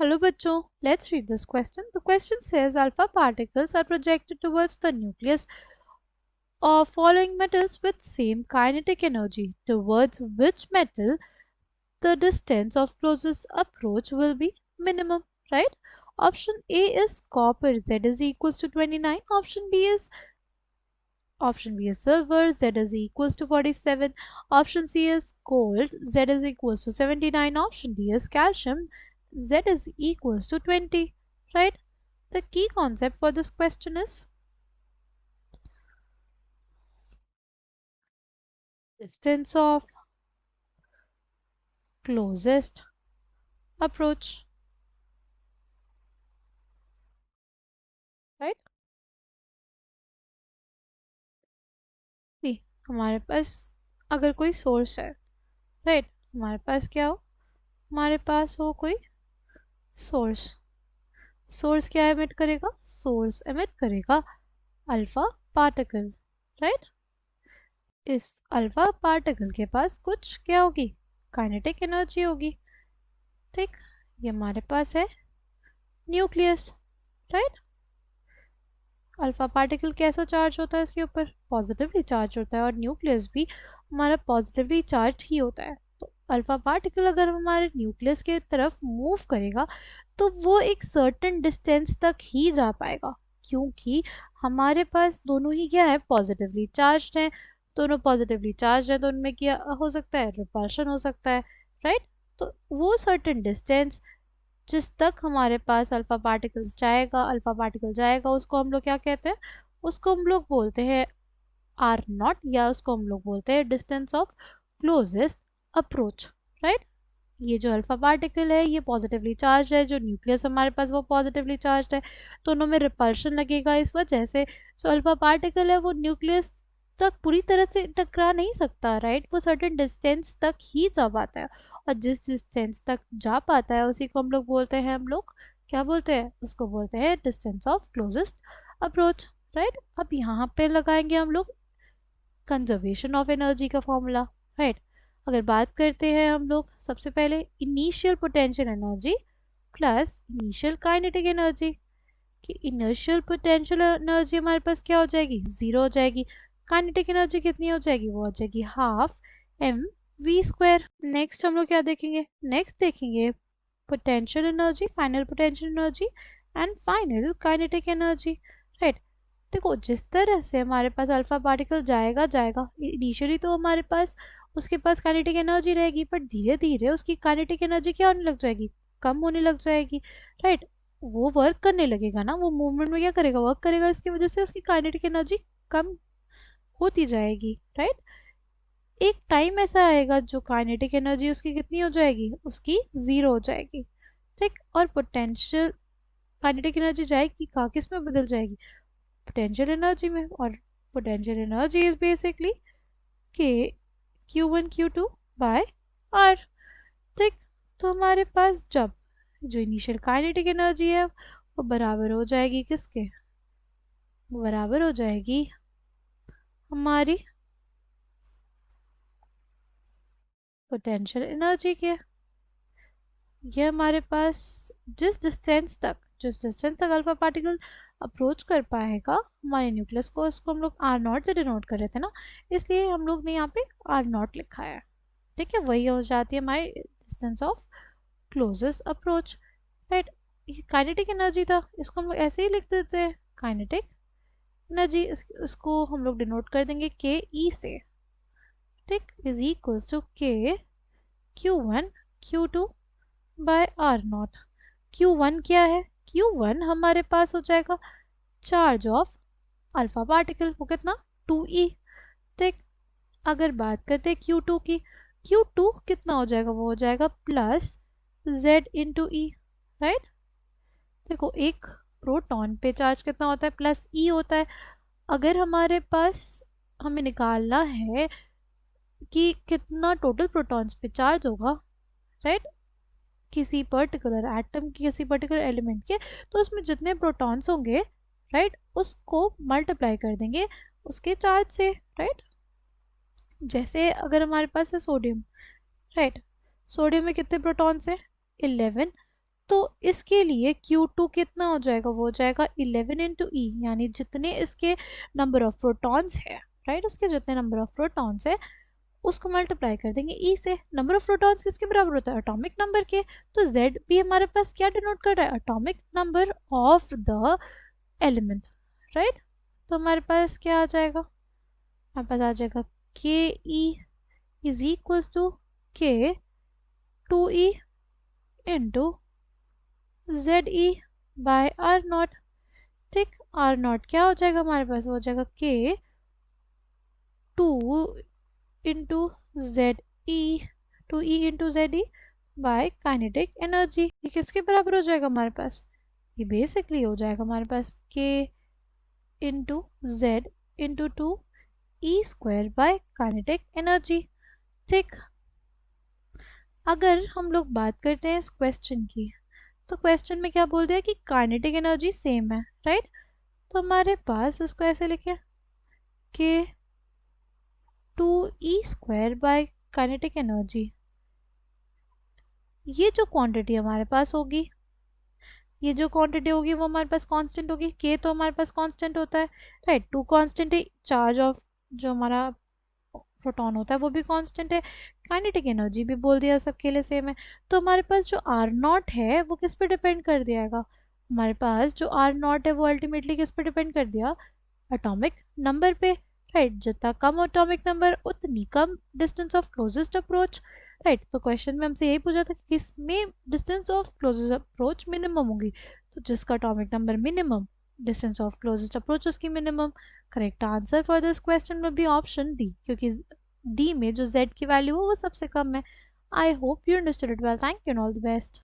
Hello bachcho, let's read this question. The question says alpha particles are projected towards the nucleus of following metals with same kinetic energy. Towards which metal the distance of closest approach will be minimum, right? Option A is copper, Z is equals to 29. Option B is silver, Z is equals to 47. Option C is gold, Z is equals to 79. Option D is calcium, Z is equals to 20. Right? The key concept for this question is distance of closest approach. Right? See, हमारे पास अगर कोई source है, right, हमारे पास क्या हो, हमारे पास हो कोई सोर्स. सोर्स क्या एमिट करेगा? सोर्स एमिट करेगा अल्फा पार्टिकल, राइट. इस अल्फा पार्टिकल के पास कुछ क्या होगी? काइनेटिक एनर्जी होगी. ठीक, ये हमारे पास है न्यूक्लियस, राइट. अल्फा पार्टिकल कैसा चार्ज होता है इसके ऊपर? पॉजिटिवली चार्ज होता है, और न्यूक्लियस भी हमारा पॉजिटिवली चार्ज ही होता है. तो अल्फा पार्टिकल अगर हमारे न्यूक्लियस के तरफ मूव करेगा तो वो एक सर्टेन डिस्टेंस तक ही जा पाएगा, क्योंकि हमारे पास दोनों ही क्या है? पॉजिटिवली चार्ज हैं. दोनों पॉजिटिवली चार्ज है तो उनमें क्या हो सकता है? रिपल्शन हो सकता है, राइट. तो वो सर्टेन डिस्टेंस जिस तक हमारे पास अल्फा पार्टिकल जाएगा उसको हम लोग क्या कहते हैं? उसको हम लोग बोलते हैं आर नॉट, या उसको हम लोग बोलते हैं distance of closest approach, right. ये जो अल्फा पार्टिकल है ये पॉजिटिवली चार्ज है, जो न्यूक्लियस हमारे पास वो पॉजिटिवली चार्ज है, दोनों में रिपल्शन लगेगा. इस वजह से जो अल्फा पार्टिकल है वो न्यूक्लियस तक पूरी तरह से टकरा नहीं सकता, राइट. वो सर्टेन डिस्टेंस तक ही जा पाता है, और जिस डिस्टेंस तक जा पाता है उसी को हम लोग बोलते हैं, हम लोग क्या बोलते हैं? उसको बोलते हैं distance of closest approach, right. अब यहाँ पे लगाएंगे हम लोग कंजर्वेशन ऑफ एनर्जी का फॉर्मूला, राइट. अगर बात करते हैं हम लोग सबसे पहले initial potential energy plus initial kinetic energy, कि इनिशियल पोटेंशियल एनर्जी हमारे पास क्या हो जाएगी? 0 हो जाएगी. काइनेटिक एनर्जी कितनी हो जाएगी? वो हो जाएगी half m v square. Next हम लोग क्या देखेंगे? नेक्स्ट देखेंगे potential energy, final potential energy and final kinetic energy, right. देखो, जिस तरह से हमारे पास अल्फा पार्टिकल जाएगा इनिशियली तो हमारे पास उसके पास काइनेटिक एनर्जी रहेगी, पर धीरे धीरे उसकी काइनेटिक एनर्जी क्या होने लग जाएगी? कम होने लग जाएगी, राइट. वो वर्क करने लगेगा ना, वो मूवमेंट में क्या करेगा? वर्क करेगा. इसकी वजह से उसकी काइनेटिक एनर्जी कम होती जाएगी, राइट. एक टाइम ऐसा आएगा जो काइनेटिक एनर्जी उसकी कितनी हो जाएगी? उसकी 0 हो जाएगी, ठीक. और पोटेंशियल काइनेटिक एनर्जी जाएगी कहाँ? किस में बदल जाएगी? पोटेंशियल एनर्जी में. और पोटेंशियल एनर्जी इज बेसिकली के Q1 Q2 बाय R, ठीक. तो हमारे पास जब जो इनिशियल काइनेटिक एनर्जी है वो बराबर हो जाएगी किसके? वो बराबर हो जाएगी हमारी पोटेंशियल एनर्जी के. ये हमारे पास जिस डिस्टेंस तक अल्फा पार्टिकल अप्रोच कर पाएगा हमारे न्यूक्लियस को, उसको हम लोग आर नॉट से डिनोट कर रहे थे ना, इसलिए हम लोग ने यहाँ पे आर नॉट लिखा है, ठीक है. वही हो जाती है हमारी distance of closest approach, right. ये काइनेटिक एनर्जी था, इसको हम लोग ऐसे ही लिख देते हैं काइनेटिक एनर्जी. इसको हम लोग डिनोट कर देंगे के ई से, ठीक, इज इक्वल्स टू के Q1 Q2 bye R not. Q1 क्या है? Q1 हमारे पास हो जाएगा चार्ज ऑफ अल्फा पार्टिकल, वो कितना? 2e, ठीक. अगर बात करते हैं Q2 की, Q2 कितना हो जाएगा? वो हो जाएगा प्लस Z इंटू ई, राइट. देखो, एक प्रोटॉन पे चार्ज कितना होता है? प्लस ई होता है. अगर हमारे पास हमें निकालना है कि कितना टोटल प्रोटॉन्स पे चार्ज होगा, राइट, किसी पर्टिकुलर एटम की, किसी पर्टिकुलर एलिमेंट के, तो उसमें जितने प्रोटॉन्स होंगे, राइट, उसको मल्टीप्लाई कर देंगे उसके चार्ज से, राइट. जैसे अगर हमारे पास है सोडियम, राइट, सोडियम में कितने प्रोटॉन्स हैं? 11. तो इसके लिए Q2 कितना हो जाएगा, वो हो जाएगा 11 इंटू ई, यानी जितने इसके नंबर ऑफ प्रोटॉन्स है, राइट, उसके जितने नंबर ऑफ प्रोटॉन्स है उसको मल्टीप्लाई कर देंगे ई से। नंबर ऑफ प्रोटॉन्स किसके बराबर होता है, एटॉमिक नंबर के। तो जेड भी हमारे पास क्या डिनोट कर रहा है, atomic number of the element, right. तो हमारे पास क्या आ जाएगा, हमारे पास आ जाएगा के E is equals to k 2e into Z E by R naught. ठीक, आर नॉट क्या हो जाएगा हमारे पास, वो हो जाएगा के 2 इंटू जेड ई, 2e into Z E bye kinetic energy. ये किसके बराबर हो जाएगा हमारे पास, ये बेसिकली हो जाएगा हमारे पास के into Z into 2e square by kinetic energy. ठीक, अगर हम लोग बात करते हैं इस क्वेश्चन की, तो क्वेश्चन में क्या बोल दिया कि काइनेटिक एनर्जी सेम है, राइट। तो हमारे पास इसको ऐसे लिखे कि 2e square by kinetic energy, ये जो क्वांटिटी हमारे पास होगी, ये जो क्वांटिटी होगी वो हमारे पास कांस्टेंट होगी। के तो हमारे पास कांस्टेंट होता है, राइट, 2 कांस्टेंट है, चार्ज ऑफ जो हमारा प्रोटॉन होता है वो भी कांस्टेंट है, काइनेटिक एनर्जी भी बोल दिया सबके लिए सेम है। तो हमारे पास जो आर नॉट है वो किस पे डिपेंड कर दियागा, हमारे पास जो आर नॉट है वो अल्टीमेटली किस पे डिपेंड कर दिया, एटॉमिक नंबर पे, राइट। जितना कम एटॉमिक नंबर उतनी कम distance of closest approach, right. तो क्वेश्चन में हमसे यही पूछा था कि किसमें distance of closest approach minimum होगी, तो जिसका atomic number minimum, distance of closest approach उसकी minimum. Correct answer for this question will be option D, क्योंकि डी में जो z की वैल्यू है वो सबसे कम है। I hope you understood it well, thank you and all the best.